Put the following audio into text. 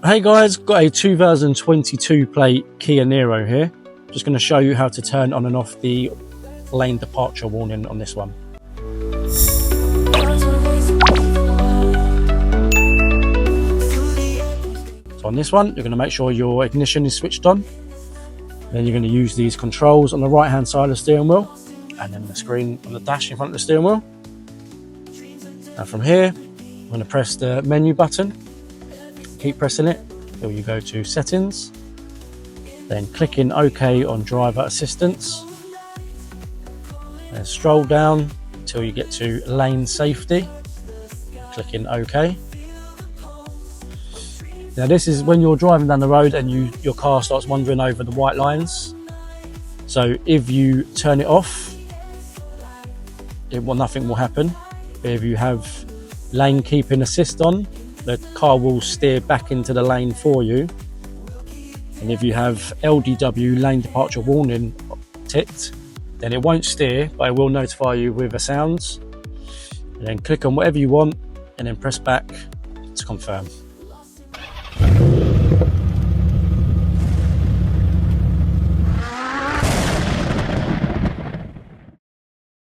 Hey guys, got a 2022 plate Kia Niro here. Just going to show you how to turn on and off the lane departure warning on this one. So on this one, you're going to make sure your ignition is switched on. Then you're going to use these controls on the right hand side of the steering wheel, and then the screen on the dash in front of the steering wheel. Now from here, I'm going to press the menu button. Keep pressing it until you go to settings, then clicking OK on driver assistance, then scroll down until you get to lane safety, clicking OK. Now this is when you're driving down the road and your car starts wandering over the white lines. So if you turn it off, nothing will happen. But if you have lane keeping assist on, the car will steer back into the lane for you. And if you have LDW, lane departure warning, ticked, then it won't steer, but it will notify you with a sound. And then click on whatever you want and then press back to confirm.